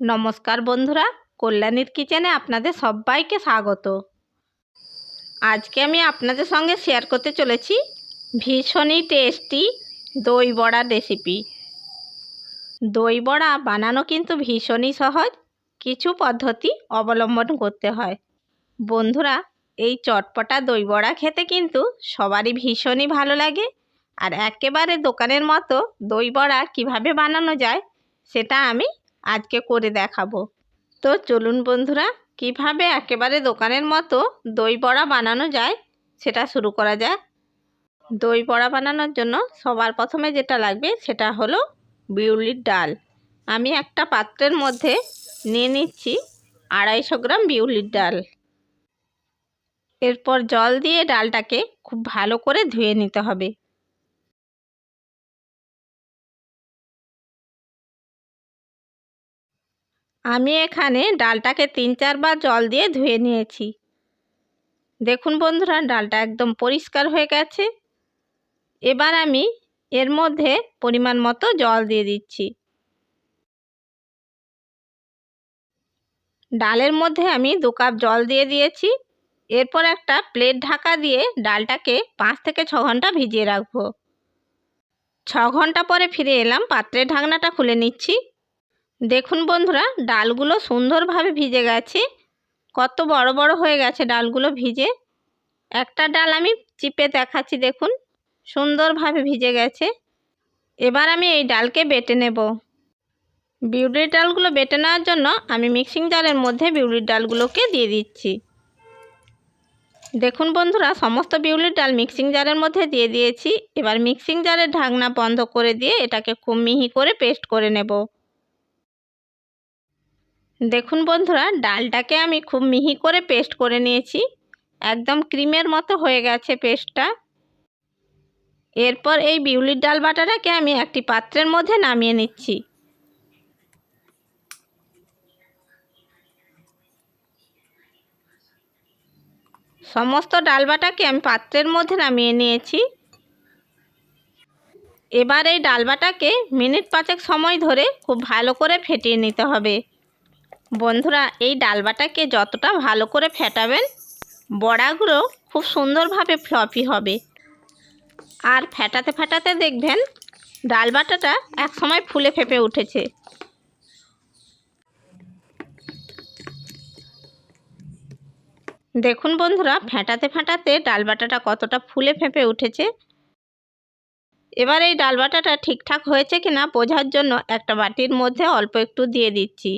নমস্কার বন্ধুরা, কল্যাণীর কিচেনে আপনাদের সবাইকে স্বাগত। আজকে আমি আপনাদের সঙ্গে শেয়ার করতে চলেছি ভীষণই টেস্টি দই বড়ার রেসিপি। দই বড়া বানানো কিন্তু ভীষণই সহজ, কিছু পদ্ধতি অবলম্বন করতে হয়। বন্ধুরা, এই চটপটা দই বড়া খেতে কিন্তু সবারই ভীষণই ভালো লাগে। আর একেবারে দোকানের মতো দই বড়া কীভাবে বানানো যায় সেটা আমি আজকে করে দেখাবো। তো চলুন বন্ধুরা, কিভাবে একেবারে দোকানের মতো দই বড়া বানানো যায় সেটা শুরু করা যাক। দই বড়া বানানোর জন্য সবার প্রথমে যেটা লাগবে সেটা হলো বিউলির ডাল। আমি একটা পাত্রের মধ্যে নিয়ে নিচ্ছি 250 গ্রাম বিউলির ডাল। এরপর জল দিয়ে ডালটাকে খুব ভালো করে ধুয়ে নিতে হবে। আমি এখানে ডালটাকে 3-4 বার জল দিয়ে ধুয়ে নিয়েছি। দেখুন বন্ধুরা, ডালটা একদম পরিষ্কার হয়ে গেছে। এবার আমি এর মধ্যে পরিমাণ মতো জল দিয়ে দিচ্ছি। ডালের মধ্যে আমি 2 কাপ জল দিয়ে দিয়েছি। এরপর একটা প্লেট ঢাকা দিয়ে ডালটাকে 5 থেকে 6 ঘন্টা ভিজিয়ে রাখবো। 6 ঘন্টা পরে ফিরে এলাম, পাত্রের ঢাকনাটা খুলে নিচ্ছি। দেখুন বন্ধুরা, ডালগুলো সুন্দরভাবে ভিজে গেছে। কত বড় বড় হয়ে গেছে ডালগুলো ভিজে। একটা ডাল আমি চিপে দেখাচ্ছি, দেখুন সুন্দরভাবে ভিজে গেছে। এবার আমি এই ডালকে বেটে নেব। বিউলির ডালগুলো বেটে নেওয়ার জন্য আমি মিক্সিং জারের মধ্যে বিউলির ডালগুলোকে দিয়ে দিচ্ছি। দেখুন বন্ধুরা, সমস্ত বিউলির ডাল মিক্সিং জারের মধ্যে দিয়ে দিয়েছি। এবার মিক্সিং জারের ঢাকনা বন্ধ করে দিয়ে এটাকে খুব মিহি করে পেস্ট করে নেব। দেখুন বন্ধুরা, ডালটাকে আমি খুব মিহি করে পেস্ট করে নিয়েছি। একদম ক্রিমের মতো হয়ে গেছে পেস্টটা। এরপর এই বিউলির ডাল বাটাটাকে আমি একটি পাত্রের মধ্যে নামিয়ে নিচ্ছি। সমস্ত ডাল বাটাকে আমি পাত্রের মধ্যে নামিয়ে নিয়েছি। এবার এই ডাল বাটাকে মিনিট 5 সময় ধরে খুব ভালো করে ফেটিয়ে নিতে হবে। বন্ধুরা, এই ডাল বাটাকে যতটা ভালো করে ফেটাবেন বড়াগুলো খুব সুন্দরভাবে ফ্লফি হবে। আর ফেটাতে ফেটাতে দেখবেন ডাল বাটাটা এক সময় ফুলে ফেপে উঠেছে। দেখুন বন্ধুরা, ফেটাতে ফেটাতে ডাল বাটাটা কতটা ফুলে ফেপে উঠেছে। এবার এই ডাল বাটাটা ঠিকঠাক হয়েছে কিনা বোঝার জন্য একটা বাটির মধ্যে অল্প একটু দিয়ে দিচ্ছি।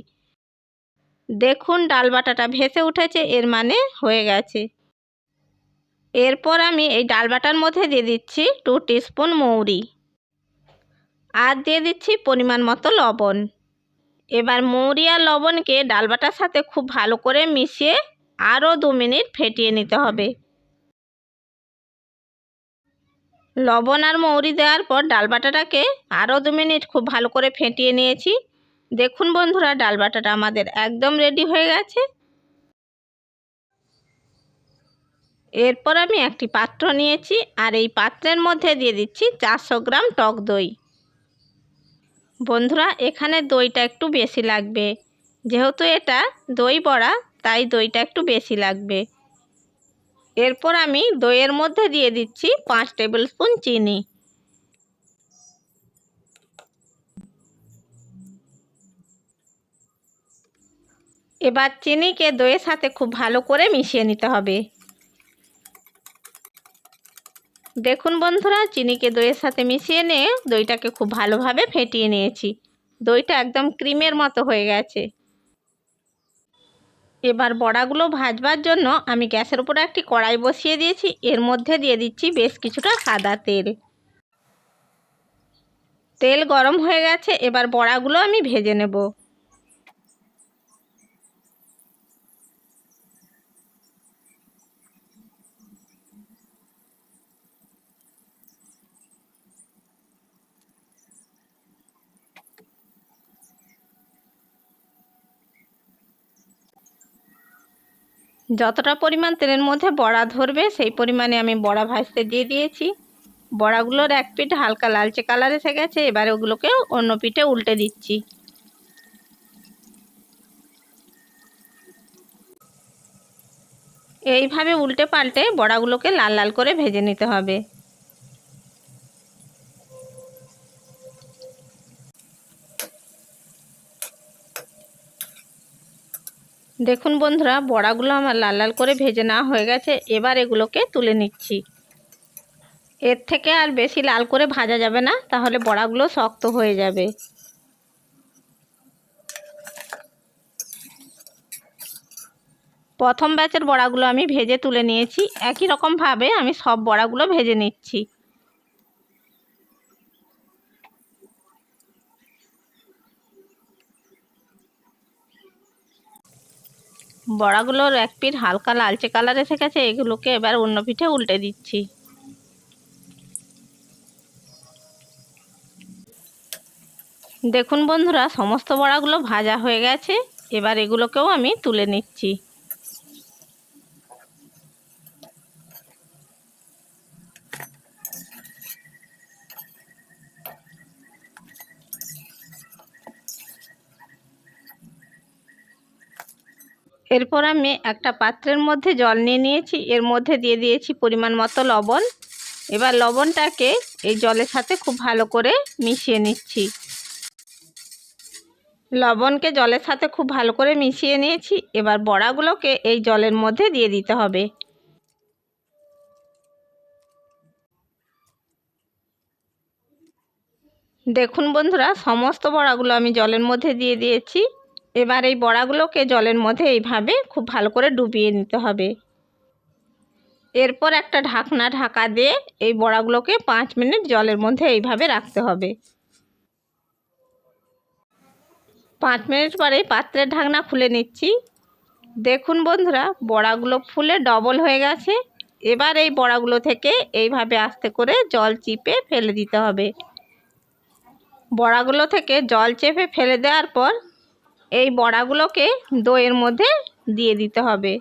দেখুন ডাল বাটাটা ভেসে উঠেছে, এর মানে হয়ে গেছে। এরপর আমি এই ডাল বাটার মধ্যে দিয়ে দিচ্ছি 2 টিস্পুন মৌরি আর দিয়ে দিচ্ছি পরিমাণ মতো লবণ। এবার মৌরি আর লবণকে ডাল বাটার সাথে খুব ভালো করে মিশিয়ে আরও 2 মিনিট ফেটিয়ে নিতে হবে। লবণ আর মৌরি দেওয়ার পর ডাল বাটাটাকে আরও 2 মিনিট খুব ভালো করে ফেটিয়ে নিয়েছি। দেখুন বন্ধুরা, ডাল বাটাটা আমাদের একদম রেডি হয়ে গেছে। এরপর আমি একটি পাত্র নিয়েছি আর এই পাত্রের মধ্যে দিয়ে দিচ্ছি 400 গ্রাম টক দই। বন্ধুরা, এখানে দইটা একটু বেশি লাগবে, যেহেতু এটা দই বড়া তাই দইটা একটু বেশি লাগবে। এরপর আমি দইয়ের মধ্যে দিয়ে দিচ্ছি 5 টেবিল স্পুন চিনি। এবার চিনিকে দইয়ের সাথে খুব ভালো করে মিশিয়ে নিতে হবে। দেখুন বন্ধুরা, চিনিকে দইয়ের সাথে মিশিয়ে নিয়ে দইটাকে খুব ভালোভাবে ফেটিয়ে নিয়েছি। দইটা একদম ক্রিমের মতো হয়ে গেছে। এবার বড়াগুলো ভাজবার জন্য আমি গ্যাসের উপরে একটি কড়াই বসিয়ে দিয়েছি। এর মধ্যে দিয়ে দিচ্ছি বেশ কিছুটা সাদা তেল। তেল গরম হয়ে গেছে, এবার বড়াগুলো আমি ভেজে নেব। যতটা পরিমাণ তেলের মধ্যে বড়া ধরবে সেই পরিমাণে আমি বড়া ভাজতে দিয়ে দিয়েছি। বড়াগুলোর এক পিঠ হালকা লালচে কালার এসে গেছে। এবার ওগুলোকে অন্য পিঠে উল্টে দিচ্ছি। এইভাবে উল্টে পাল্টে বড়াগুলোকে লাল লাল করে ভেজে নিতে হবে। দেখুন বন্ধুরা, বড়াগুলো আমার লাল লাল করে ভেজে নেওয়া হয়ে গেছে। এবার এগুলোকে তুলে নিচ্ছি। এর থেকে আর বেশি লাল করে ভাজা যাবে না, তাহলে বড়াগুলো শক্ত হয়ে যাবে। প্রথম ব্যাচের বড়াগুলো আমি ভেজে তুলে নিয়েছি। একই রকমভাবে আমি সব বড়াগুলো ভেজে নিচ্ছি। বড়াগুলোর এক পিঠ হালকা লালচে কালার এসে গেছে। এগুলোকে এবার অন্য পিঠে উল্টে দিচ্ছি। দেখুন বন্ধুরা, সমস্ত বড়াগুলো ভাজা হয়ে গেছে। এবার এগুলোকেও আমি তুলে নিচ্ছি। এরপর আমি একটা পাত্রের মধ্যে জল নিয়ে নিয়েছি। এর মধ্যে দিয়ে দিয়েছি পরিমাণ মতো লবণ। এবার লবণটাকে এই জলের সাথে খুব ভালো করে মিশিয়ে নিচ্ছি। লবণকে জলের সাথে খুব ভালো করে মিশিয়ে নিয়েছি। এবার বড়াগুলোকে এই জলের মধ্যে দিয়ে দিতে হবে। দেখুন বন্ধুরা, সমস্ত বড়াগুলো আমি জলের মধ্যে দিয়ে দিয়েছি। এবার এই বড়াগুলোকে জলের মধ্যে এইভাবে খুব ভালো করে ডুবিয়ে নিতে হবে। এরপর একটা ঢাকনা ঢাকা দিয়ে এই বড়াগুলোকে 5 মিনিট জলের মধ্যে এইভাবে রাখতে হবে। 5 মিনিট পরে পাত্রের ঢাকনা খুলে নিচ্ছি। দেখুন বন্ধুরা, বড়াগুলো ফুলে ডবল হয়ে গেছে। এবার এই বড়াগুলো থেকে এইভাবে আস্তে করে জল চিপে ফেলে দিতে হবে। বড়াগুলো থেকে জল চেপে ফেলে দেওয়ার পর এই বড়াগুলোকে দইয়ের মধ্যে দিয়ে দিতে হবে।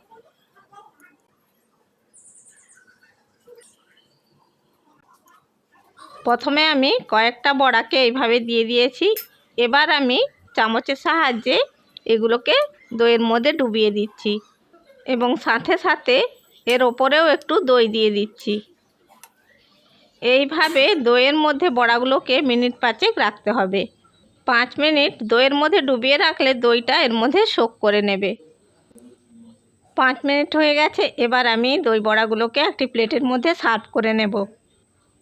প্রথমে আমি কয়েকটা বড়াকে এইভাবে দিয়ে দিয়েছি। এবার আমি চামচের সাহায্যে এগুলোকে দইয়ের মধ্যে ডুবিয়ে দিচ্ছি এবং সাথে সাথে এর ওপরেও একটু দই দিয়ে দিচ্ছি। এইভাবে দইয়ের মধ্যে বড়াগুলোকে মিনিট 5 রাখতে হবে। 5 মিনিট দইয়ের মধ্যে ডুবিয়ে রাখলে দইটা এর মধ্যে সোক করে নেবে। 5 মিনিট হয়ে গেছে। এবার আমি দই বড়াগুলোকে একটি প্লেটের মধ্যে সার্ভ করে নেব।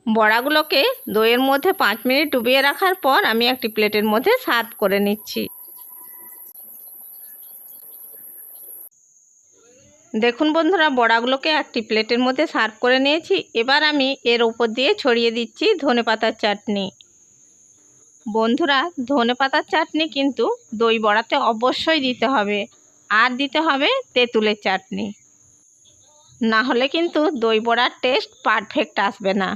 বড়াগুলোকে দইয়ের মধ্যে 5 মিনিট ডুবিয়ে রাখার পর আমি একটি প্লেটের মধ্যে সার্ভ করে নিচ্ছি। দেখুন বন্ধুরা, বড়াগুলোকে একটি প্লেটের মধ্যে সার্ভ করে নিয়েছি। এবার আমি এর উপর দিয়ে ছড়িয়ে দিচ্ছি ধনেপাতার চাটনি। বন্ধুরা, ধনেপাতার চাটনি কিন্তু দই বড়াতে অবশ্যই দিতে হবে, আর দিতে হবে তেঁতুলের চাটনি। না হলে কিন্তু দই বড়ার টেস্ট পারফেক্ট আসবে না।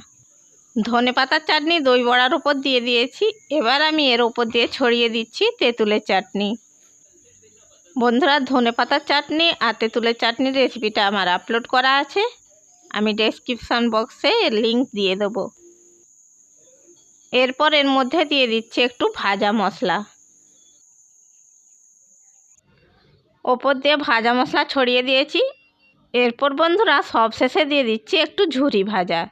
ধনেপাতার চাটনি দই বড়ার উপর দিয়ে দিয়েছি। এবার আমি এর উপর দিয়ে ছড়িয়ে দিচ্ছি তেঁতুলের চাটনি। বন্ধুরা, ধনেপাতার চাটনি আর তেঁতুলের চাটনির রেসিপিটা আমার আপলোড করা আছে। আমি ডেসক্রিপশান বক্সে লিংক দিয়ে দেবো। এরপর এর মধ্যে দিয়ে দিচ্ছি একটু ভাজা মশলা। ওপর দিয়ে ভাজা মশলা ছড়িয়ে দিয়েছি। এরপর বন্ধুরা, সবশেষে দিয়ে দিচ্ছি একটু ঝুরি ভাজা।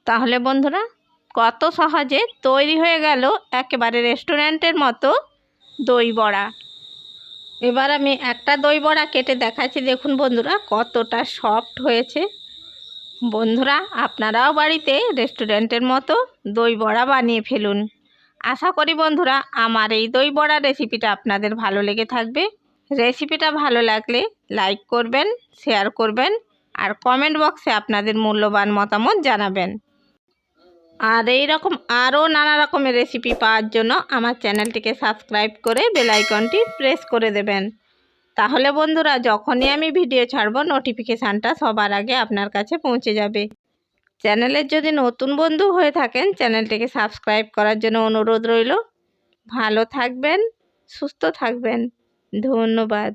তাহলে বন্ধুরা, কত সহজে তৈরি হয়ে গেল একেবারে রেস্টুরেন্টের মতো দই বড়া। এবার আমি একটা দই বড়া কেটে দেখাচ্ছি। দেখুন বন্ধুরা, কতটা সফট হয়েছে। বন্ধুরা, আপনারাও বাড়িতে রেস্টুরেন্টের মতো দই বড়া বানিয়ে ফেলুন। আশা করি বন্ধুরা, আমার এই দই বড়া রেসিপিটা আপনাদের ভালো লেগে থাকবে। রেসিপিটা ভালো লাগলে লাইক করবেন, শেয়ার করবেন, আর কমেন্ট বক্সে আপনাদের মূল্যবান মতামত জানাবেন। আর এই রকম আরও নানা রকমের রেসিপি পাওয়ার জন্য আমার চ্যানেলটিকে সাবস্ক্রাইব করে বেল আইকনটি প্রেস করে দেবেন। তাহলে বন্ধুরা, যখনই আমি ভিডিও ছাড়ব নোটিফিকেশানটা সবার আগে আপনার কাছে পৌঁছে যাবে। চ্যানেলের যদি নতুন বন্ধু হয়ে থাকেন, চ্যানেলটিকে সাবস্ক্রাইব করার জন্য অনুরোধ রইল। ভালো থাকবেন, সুস্থ থাকবেন। ধন্যবাদ।